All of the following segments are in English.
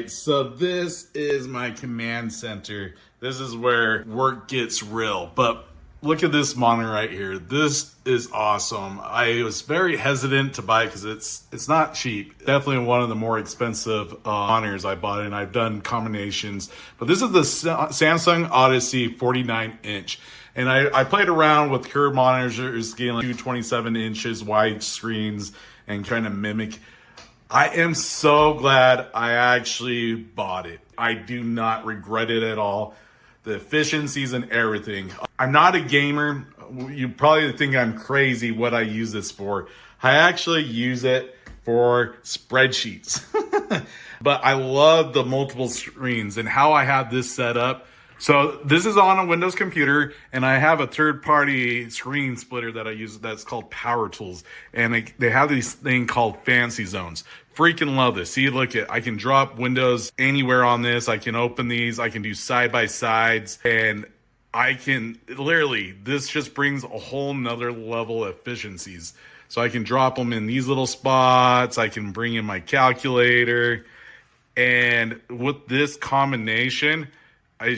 right, so this is my command center. This is where work gets real. But look at this monitor right here. This is awesome. I was very hesitant to buy it because it's not cheap. Definitely one of the more expensive monitors I bought, and I've done combinations. But this is the Samsung Odyssey 49-inch. And I played around with curved monitors, scaling to 27 inches wide screens and trying to mimic. I am so glad I actually bought it. I do not regret it at all. The efficiencies and everything. I'm not a gamer. You probably think I'm crazy what I use this for. I actually use it for spreadsheets. But I love the multiple screens and how I have this set up. So this is on a Windows computer, and I have a third-party screen splitter that I use that's called Power Tools, and they have this thing called Fancy Zones. Freaking love this. See, look at, I can drop windows anywhere on this. I can open these. I can do side-by-sides, and I can literally, this just brings a whole nother level of efficiencies. So I can drop them in these little spots. I can bring in my calculator, and with this combination, I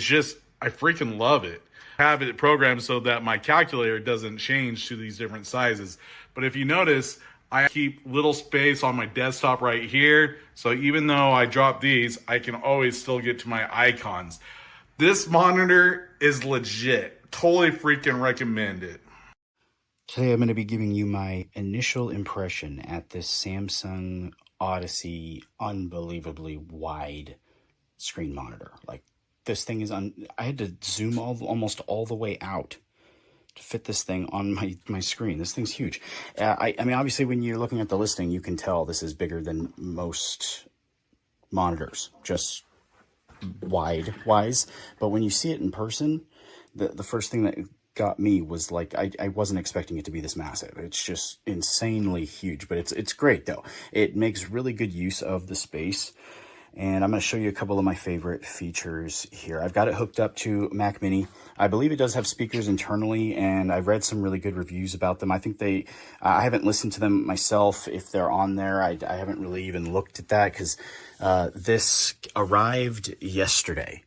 freaking love it. I have it programmed so that my calculator doesn't change to these different sizes. But if you notice, I keep little space on my desktop right here. So even though I drop these, I can always still get to my icons. This monitor is legit. Totally freaking recommend it. Today I'm going to be giving you my initial impression at this Samsung Odyssey unbelievably wide screen monitor. Like, this thing is I had to zoom almost all the way out to fit this thing on my screen. This thing's huge. I mean, obviously, when you're looking at the listing, you can tell this is bigger than most monitors, just wise. But when you see it in person, the first thing that got me was like, I wasn't expecting it to be this massive. It's just insanely huge, but it's great though. It makes really good use of the space. And I'm going to show you a couple of my favorite features here. I've got it hooked up to Mac Mini. I believe it does have speakers internally, and I've read some really good reviews about them. I think I haven't listened to them myself if they're on there. I haven't really even looked at that because this arrived yesterday.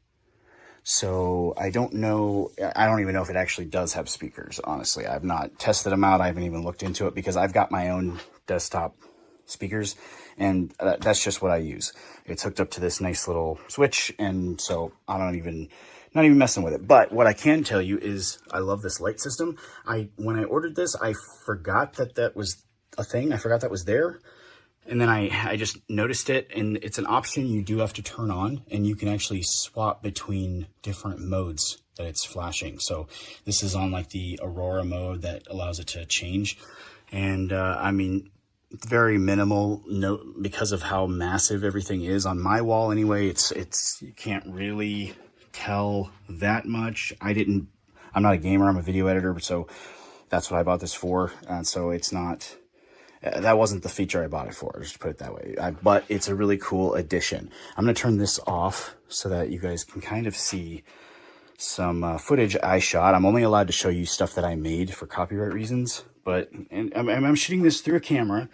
So I don't know. I don't even know if it actually does have speakers, honestly. I've not tested them out. I haven't even looked into it because I've got my own desktop speakers, and that's just what I use. It's hooked up to this nice little switch, and so I not even messing with it. But what I can tell you is I love this light system. When I ordered this, I forgot that was a thing. I forgot that was there, and then I just noticed it, and it's an option you do have to turn on, and you can actually swap between different modes that it's flashing. So this is on like the Aurora mode that allows it to change, and I mean, it's very minimal because of how massive everything is on my wall anyway. It's you can't really tell that much. I'm not a gamer, I'm a video editor, so that's what I bought this for. And so it's not, that wasn't the feature I bought it for, just to put it that way. But it's a really cool addition. I'm going to turn this off so that you guys can kind of see some footage I shot. I'm only allowed to show you stuff that I made for copyright reasons. But I'm shooting this through a camera,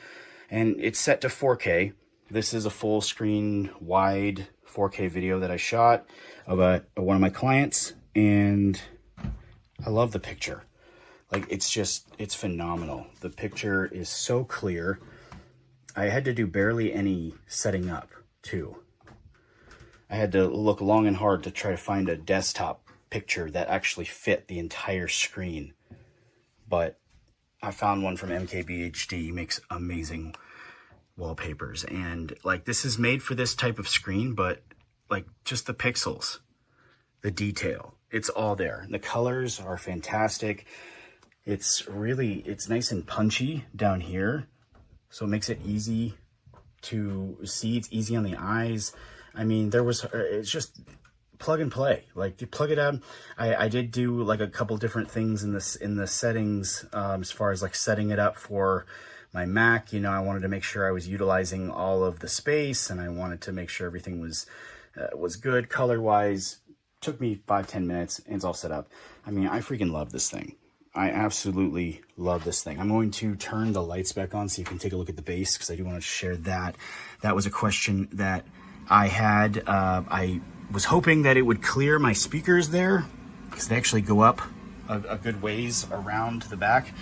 and it's set to 4K. This is a full screen wide 4K video that I shot of one of my clients, and I love the picture. Like, it's phenomenal. The picture is so clear. I had to do barely any setting up too. I had to look long and hard to try to find a desktop picture that actually fit the entire screen, but I found one from MKBHD. Makes amazing wallpapers, and like, this is made for this type of screen, but like, just the pixels, the detail, it's all there. The colors are fantastic. It's nice and punchy down here, so it makes it easy to see. It's easy on the eyes. I mean, it's just plug and play. Like, you plug it out. I did do like a couple different things in the settings, as far as like setting it up for my Mac. You know, I wanted to make sure I was utilizing all of the space, and I wanted to make sure everything was good color wise. Took me 5-10 minutes, and it's all set up. I mean, I freaking love this thing. I absolutely love this thing. I'm going to turn the lights back on so you can take a look at the base, because I do want to share that. That was a question that I was hoping that it would clear my speakers there, because they actually go up a good ways around the back.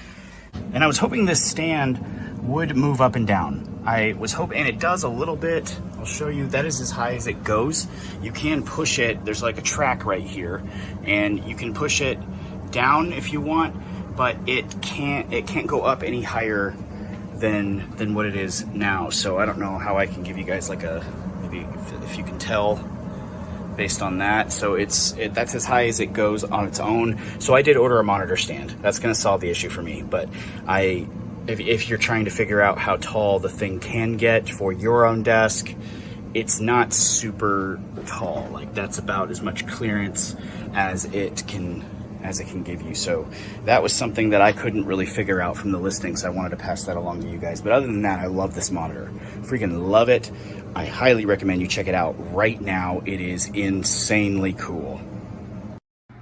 And I was hoping this stand would move up and down. I was hoping, and it does a little bit. I'll show you, that is as high as it goes. You can push it, there's like a track right here, and you can push it down if you want, but it can't go up any higher than what it is now. So I don't know how I can give you guys like maybe if you can tell based on that. So that's as high as it goes on its own. So I did order a monitor stand. That's gonna solve the issue for me. But if you're trying to figure out how tall the thing can get for your own desk, it's not super tall. Like, that's about as much clearance as it can give you. So that was something that I couldn't really figure out from the listings. I wanted to pass that along to you guys. But other than that, I love this monitor. Freaking love it. I highly recommend you check it out right now. It is insanely cool.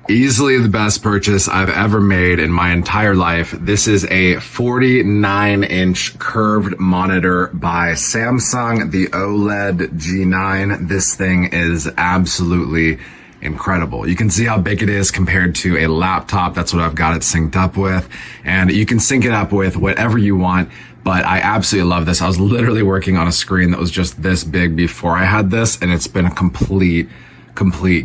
Easily the best purchase I've ever made in my entire life. This is a 49-inch curved monitor by Samsung, the OLED G9. This thing is absolutely incredible. You can see how big it is compared to a laptop. That's what I've got it synced up with. And you can sync it up with whatever you want. But I absolutely love this. I was literally working on a screen that was just this big before I had this, and it's been a complete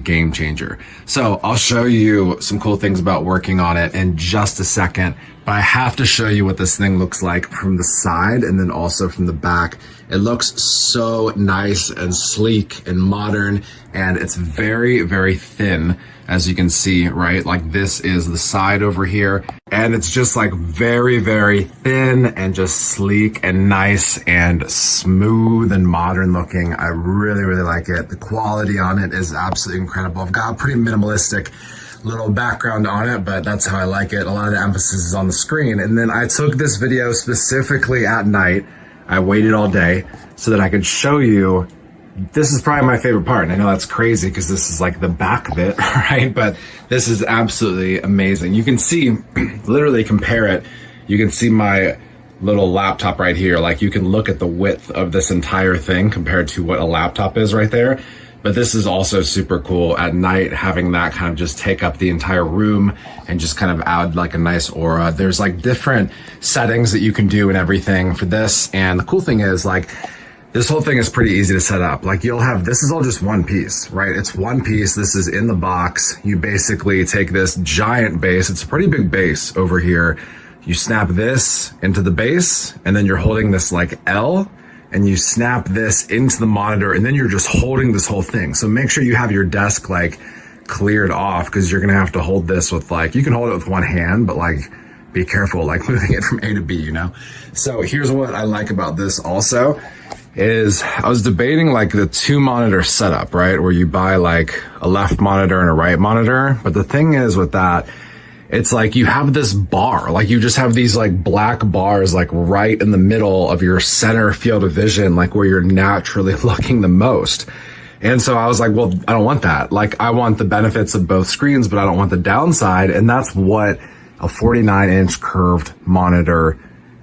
game changer. So I'll show you some cool things about working on it in just a second, but I have to show you what this thing looks like from the side and then also from the back. It looks so nice and sleek and modern, and it's very, very thin, as you can see, right? Like, this is the side over here, and it's just like very, very thin and just sleek and nice and smooth and modern looking. I really, really like it. The quality on it is absolutely incredible. I've got a pretty minimalistic little background on it, but that's how I like it. A lot of the emphasis is on the screen. And then I took this video specifically at night. I waited all day so that I could show you. This is probably my favorite part, and I know that's crazy because this is like the back bit, right? But this is absolutely amazing. You can see, literally compare it. You can see my little laptop right here. Like, you can look at the width of this entire thing compared to what a laptop is right there. But this is also super cool at night, having that kind of just take up the entire room and just kind of add like a nice aura. There's like different settings that you can do and everything for this. And the cool thing is, like, this whole thing is pretty easy to set up. Like, you'll have, this is all just one piece, right? It's one piece. This is in the box. You basically take this giant base. It's a pretty big base over here. You snap this into the base, and then you're holding this like L, and you snap this into the monitor, and then you're just holding this whole thing. So make sure you have your desk like cleared off, because you're gonna have to hold this with, like, you can hold it with one hand, but like, be careful like moving it from A to B, you know? So here's what I like about this also, is I was debating like the 2-monitor setup, right? Where you buy like a left monitor and a right monitor. But the thing is with that, it's like you have this bar, like you just have these like black bars like right in the middle of your center field of vision, like where you're naturally looking the most. And so I was like, well, I don't want that. Like, I want the benefits of both screens, but I don't want the downside. And that's what a 49-inch curved monitor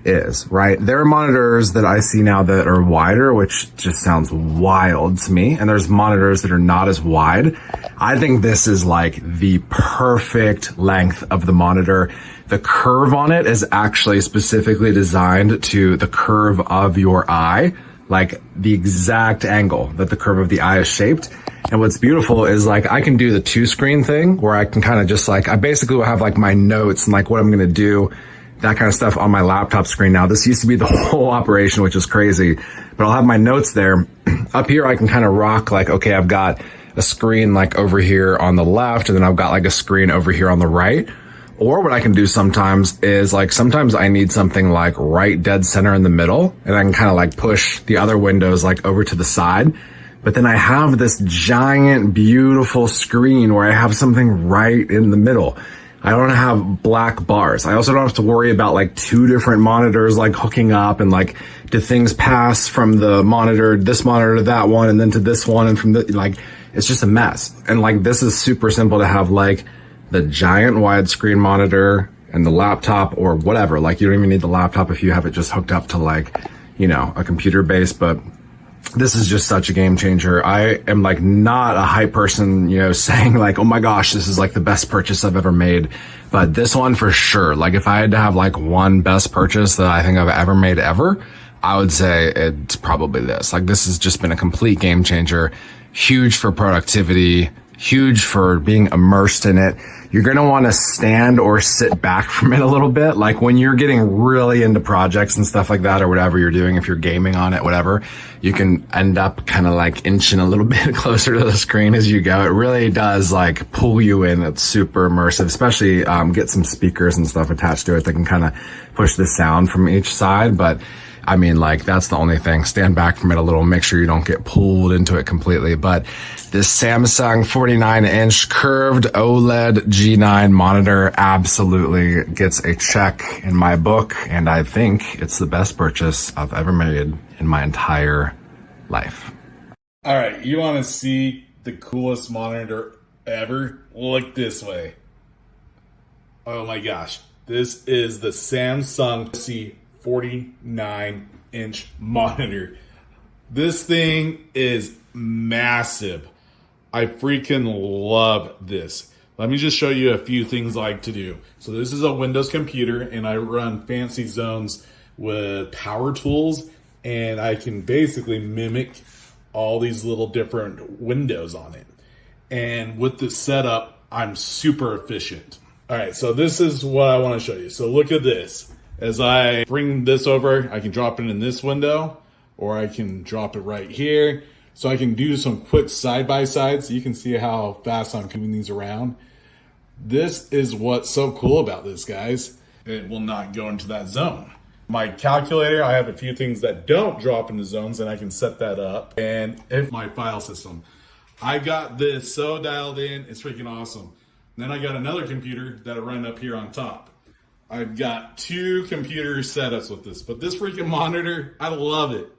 is, right? There are monitors that I see now that are wider, which just sounds wild to me. And there's monitors that are not as wide. I think this is like the perfect length of the monitor. The curve on it is actually specifically designed to the curve of your eye, like the exact angle that the curve of the eye is shaped. And what's beautiful is, like, I can do the 2-screen thing where I can kind of just like, I basically will have like my notes and like what I'm going to do, that kind of stuff on my laptop screen now. This used to be the whole operation, which is crazy, but I'll have my notes there. Up here, I can kind of rock like, okay, I've got a screen like over here on the left, and then I've got like a screen over here on the right. Or what I can do sometimes is, like, sometimes I need something like right dead center in the middle, and I can kind of like push the other windows like over to the side. But then I have this giant, beautiful screen where I have something right in the middle. I don't have black bars. I also don't have to worry about like 2 different monitors like hooking up, and like, do things pass from the monitor, this monitor to that one, and then to this one, and from the, like, it's just a mess. And like, this is super simple to have like the giant widescreen monitor and the laptop or whatever. Like, you don't even need the laptop if you have it just hooked up to like, you know, a computer base. But this is just such a game changer. I am like not a hype person, you know, saying like, oh my gosh, this is like the best purchase I've ever made. But this one for sure, like if I had to have like one best purchase that I think I've ever made ever, I would say it's probably this. Like this has just been a complete game changer. Huge for productivity, huge for being immersed in it. You're going to want to stand or sit back from it a little bit. Like when you're getting really into projects and stuff like that, or whatever you're doing, if you're gaming on it, whatever, you can end up kind of like inching a little bit closer to the screen as you go. It really does like pull you in. It's super immersive, especially, get some speakers and stuff attached to it that can kind of push the sound from each side. But I mean, like, that's the only thing. Stand back from it a little, make sure you don't get pulled into it completely. But this Samsung 49-inch curved OLED G9 monitor absolutely gets a check in my book, and I think it's the best purchase I've ever made in my entire life. All right, you want to see the coolest monitor ever? Look this way. Oh my gosh. This is the Samsung Odyssey 49-inch monitor. This thing is massive. I freaking love this. Let me just show you a few things I like to do. So this is a Windows computer, and I run fancy zones with power tools, and I can basically mimic all these little different windows on it. And with this setup, I'm super efficient. All right, so this is what I want to show you. So look at this. As I bring this over, I can drop it in this window, or I can drop it right here. So I can do some quick side-by-sides. So you can see how fast I'm moving these around. This is what's so cool about this, guys. It will not go into that zone. My calculator, I have a few things that don't drop into zones, and I can set that up. And if my file system, I got this so dialed in, it's freaking awesome. Then I got another computer that I run up here on top. I've got two computer setups with this, but this freaking monitor, I love it.